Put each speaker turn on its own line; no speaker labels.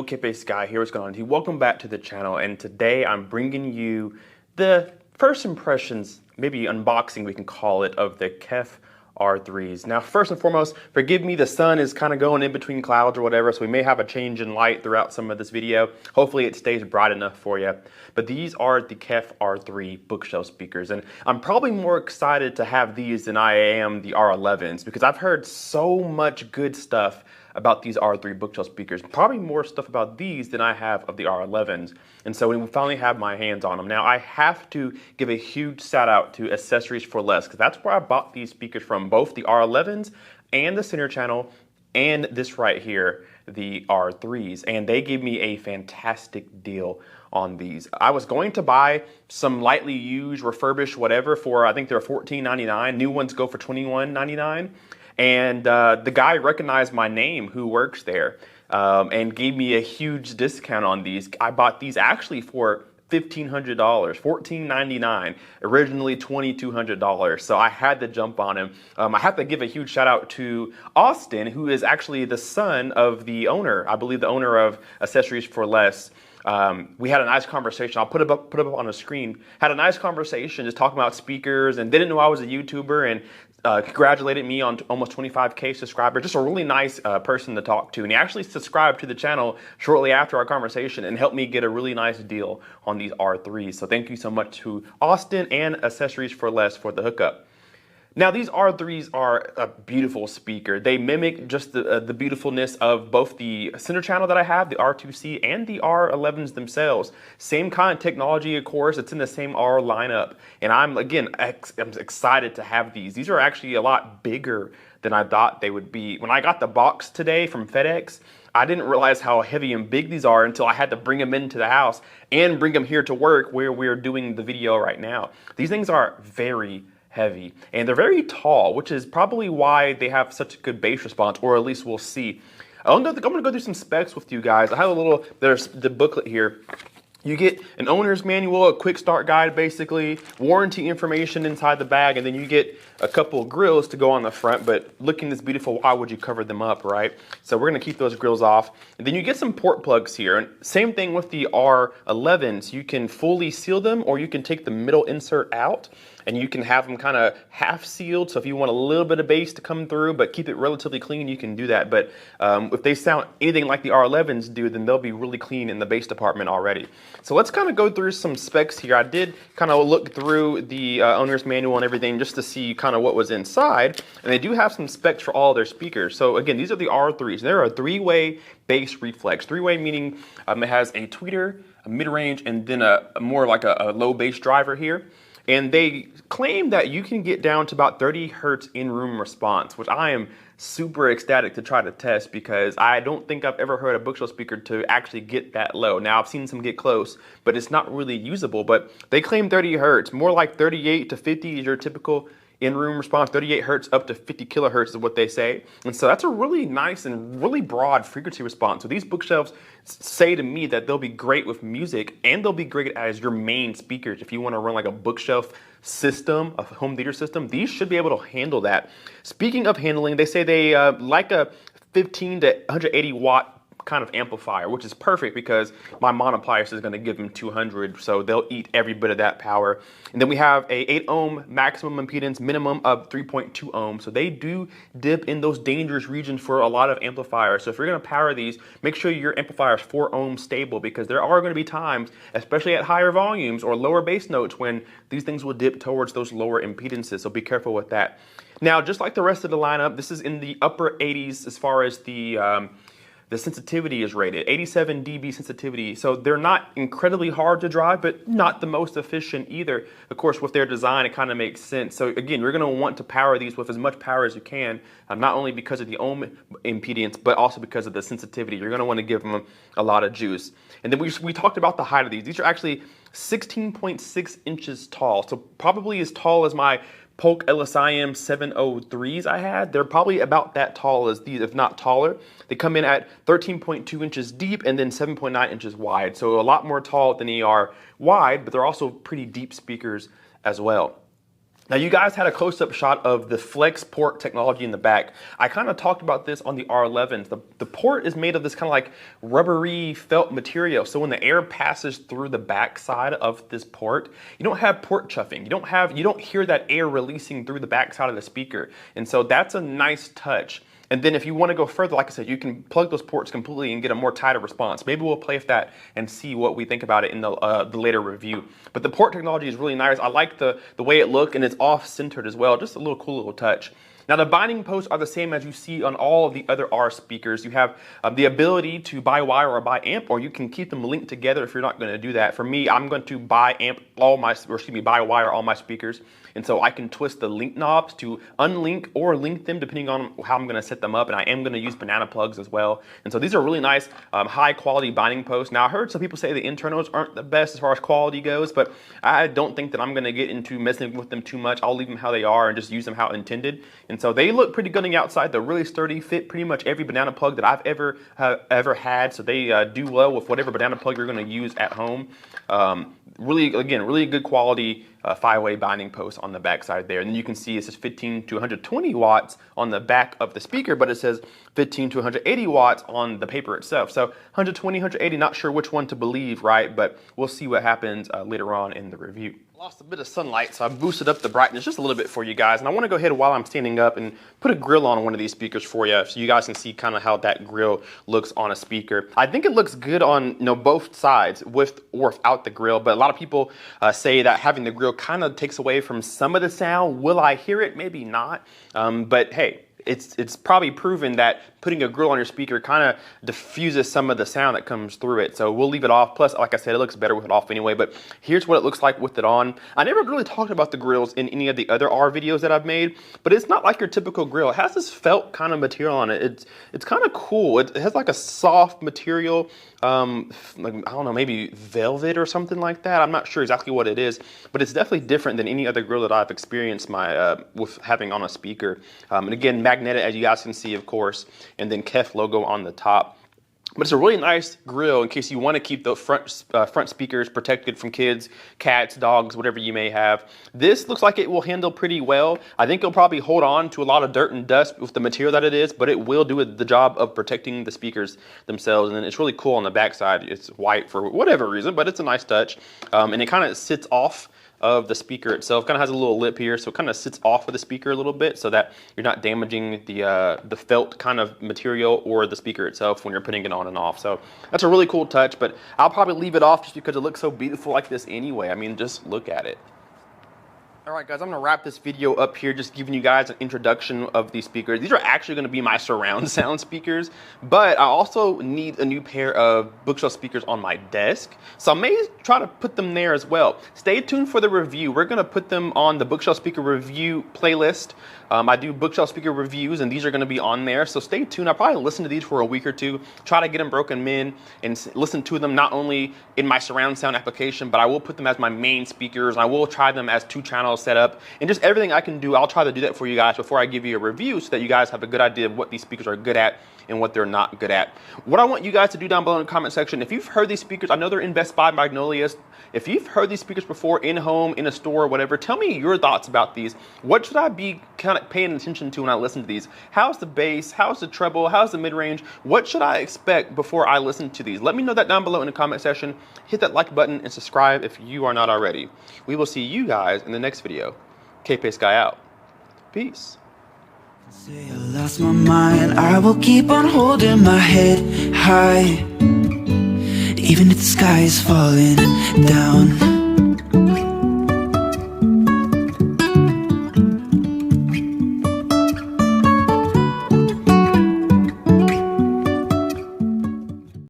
KEF Guy here. What's going on? Welcome back to the channel, and today I'm bringing you the first impressions, maybe unboxing we can call it, of the KEF R3s. Now, first and foremost, forgive me, the sun is kind of going in between clouds or whatever, so we may have a change in light throughout some of this video. Hopefully it stays bright enough for you. But these are the KEF R3 bookshelf speakers, and I'm probably more excited to have these than I am the R11s, because I've heard so much good stuff about these R3 bookshelf speakers, probably more stuff about these than I have of the R11s. And so when we finally have my hands on them, now I have to give a huge shout out to Accessories for Less, because that's where I bought these speakers from, both the R11s and the center channel and this right here, the R3s, and they gave me a fantastic deal on these. I was going to buy some lightly used, refurbished, whatever for, I think they're $14.99. New ones go for $21.99. And the guy recognized my name who works there and gave me a huge discount on these. I bought these actually for $1,500, $14.99, originally $2,200. So I had to jump on him. I have to give a huge shout out to Austin, who is actually the son of the owner, I believe the owner of Accessories for Less. We had a nice conversation. I'll put it up on the screen. Had a nice conversation just talking about speakers, and didn't know I was a YouTuber, and congratulated me on almost 25K subscribers. Just a really nice person to talk to. And he actually subscribed to the channel shortly after our conversation and helped me get a really nice deal on these R3s. So thank you so much to Austin and Accessories for Less for the hookup. Now, these R3s are a beautiful speaker. They mimic just the beautifulness of both the center channel that I have, the R2C, and the R11s themselves. Same kind of technology, of course. It's in the same R lineup. And I'm excited to have these. These are actually a lot bigger than I thought they would be. When I got the box today from FedEx, I didn't realize how heavy and big these are until I had to bring them into the house and bring them here to work where we're doing the video right now. These things are very heavy, and they're very tall, which is probably why they have such a good bass response, or at least we'll see. I'm gonna go through some specs with you guys. I have there's the booklet here. You get an owner's manual, a quick start guide basically, warranty information inside the bag, and then you get a couple of grills to go on the front, but looking this beautiful, why would you cover them up, right? So we're gonna keep those grills off. And then you get some port plugs here, and same thing with the R11s. You can fully seal them, or you can take the middle insert out, and you can have them kind of half sealed. So if you want a little bit of bass to come through, but keep it relatively clean, you can do that. But if they sound anything like the R11s do, then they'll be really clean in the bass department already. So let's kind of go through some specs here. I did kind of look through the owner's manual and everything just to see kind of what was inside. And they do have some specs for all their speakers. So again, these are the R3s. They're a three-way bass reflex. Three-way meaning it has a tweeter, a mid-range, and then a more like a low bass driver here. And they claim that you can get down to about 30 hertz in-room response, which I am super ecstatic to try to test, because I don't think I've ever heard a bookshelf speaker to actually get that low. Now, I've seen some get close, but it's not really usable. But they claim 30 hertz, more like 38 to 50 is your typical in-room response. 38 hertz up to 50 kilohertz is what they say. And so that's a really nice and really broad frequency response. So these bookshelves say to me that they'll be great with music, and they'll be great as your main speakers. If you want to run like a bookshelf system, a home theater system, these should be able to handle that. Speaking of handling, they say they like a 15 to 180 watt kind of amplifier, which is perfect because my monoplius is going to give them 200, so they'll eat every bit of that power. And then we have a 8 ohm maximum impedance, minimum of 3.2 ohms. So they do dip in those dangerous regions for a lot of amplifiers. So if you're going to power these, make sure your amplifier is 4 ohm stable, because there are going to be times, especially at higher volumes or lower bass notes, when these things will dip towards those lower impedances. So be careful with that. Now, just like the rest of the lineup, this is in the upper 80s as far as the sensitivity is rated, 87 dB sensitivity. So they're not incredibly hard to drive, but not the most efficient either. Of course, with their design, it kind of makes sense. So again, you're gonna want to power these with as much power as you can, not only because of the ohm impedance, but also because of the sensitivity. You're gonna wanna give them a lot of juice. And then we talked about the height of these. These are actually 16.6 inches tall. So probably as tall as my Polk LSIM 703s I had. They're probably about that tall as these, if not taller. They come in at 13.2 inches deep and then 7.9 inches wide. So a lot more tall than they are wide, but they're also pretty deep speakers as well. Now you guys had a close-up shot of the flex port technology in the back. I kind of talked about this on the R11s. The port is made of this kind of like rubbery felt material. So when the air passes through the back side of this port, you don't have port chuffing. You don't hear that air releasing through the back side of the speaker. And so that's a nice touch. And then if you want to go further, like I said, you can plug those ports completely and get a more tighter response. Maybe we'll play with that and see what we think about it in the later review. But the port technology is really nice. I like the way it looked, and it's off-centered as well. Just a little cool little touch. Now the binding posts are the same as you see on all of the other R speakers. You have the ability to buy wire or buy amp, or you can keep them linked together if you're not going to do that. For me, I'm going to buy wire all my speakers. And so I can twist the link knobs to unlink or link them depending on how I'm going to set them up. And I am going to use banana plugs as well. And so these are really nice, high quality binding posts. Now I heard some people say the internals aren't the best as far as quality goes, but I don't think that I'm going to get into messing with them too much. I'll leave them how they are and just use them how intended. And so they look pretty good on the outside. They're really sturdy, fit pretty much every banana plug that I've ever had. So they do well with whatever banana plug you're going to use at home. Really good quality 5-way binding post on the back side there. And then you can see it says 15 to 120 watts on the back of the speaker, but it says 15 to 180 watts on the paper itself. So 120, 180, not sure which one to believe, right? But we'll see what happens later on in the review. Lost a bit of sunlight, so I boosted up the brightness just a little bit for you guys. And I want to go ahead while I'm standing up and put a grill on one of these speakers for you so you guys can see kind of how that grill looks on a speaker. I think it looks good on both sides with or without the grill, but a lot of people say that having the grill kind of takes away from some of the sound. Will I hear it? Maybe not. But hey, it's probably proven that putting a grill on your speaker kind of diffuses some of the sound that comes through it. So we'll leave it off. Plus, like I said, it looks better with it off anyway, but here's what it looks like with it on. I never really talked about the grills in any of the other R videos that I've made, but it's not like your typical grill. It has this felt kind of material on it. It's kind of cool. It has like a soft material, like, I don't know, maybe velvet or something like that. I'm not sure exactly what it is, but it's definitely different than any other grill that I've experienced with having on a speaker. And again, magnetic, as you guys can see, of course, and then KEF logo on the top. But it's a really nice grill in case you want to keep the front speakers protected from kids, cats, dogs, whatever you may have. This looks like it will handle pretty well. I think it'll probably hold on to a lot of dirt and dust with the material that it is, but it will do the job of protecting the speakers themselves. And then it's really cool on the backside. It's white for whatever reason, but it's a nice touch. And it kind of sits off of the speaker itself. Kind of has a little lip here, so it kind of sits off of the speaker a little bit so that you're not damaging the felt kind of material or the speaker itself when you're putting it on and off. So that's a really cool touch, but I'll probably leave it off just because it looks so beautiful like this anyway. I mean, just look at it. All right, guys, I'm gonna wrap this video up here, just giving you guys an introduction of these speakers. These are actually gonna be my surround sound speakers, but I also need a new pair of bookshelf speakers on my desk, so I may try to put them there as well. Stay tuned for the review. We're gonna put them on the bookshelf speaker review playlist. I do bookshelf speaker reviews, and these are gonna be on there, so stay tuned. I'll probably listen to these for a week or two, try to get them broken in, and listen to them not only in my surround sound application, but I will put them as my main speakers. I will try them as 2 channels set up, and just everything I can do, I'll try to do that for you guys before I give you a review so that you guys have a good idea of what these speakers are good at and what they're not good at. What I want you guys to do down below in the comment section, if you've heard these speakers, I know they're in Best Buy, Magnolias. If you've heard these speakers before in home, in a store, whatever, tell me your thoughts about these. What should I be kind of paying attention to when I listen to these? How's the bass? How's the treble? How's the mid-range? What should I expect before I listen to these? Let me know that down below in the comment section. Hit that like button and subscribe if you are not already. We will see you guys in the next video. K-Pace Guy out. Peace.
Say I lost my mind, I will keep on holding my head high, even if the sky is falling down.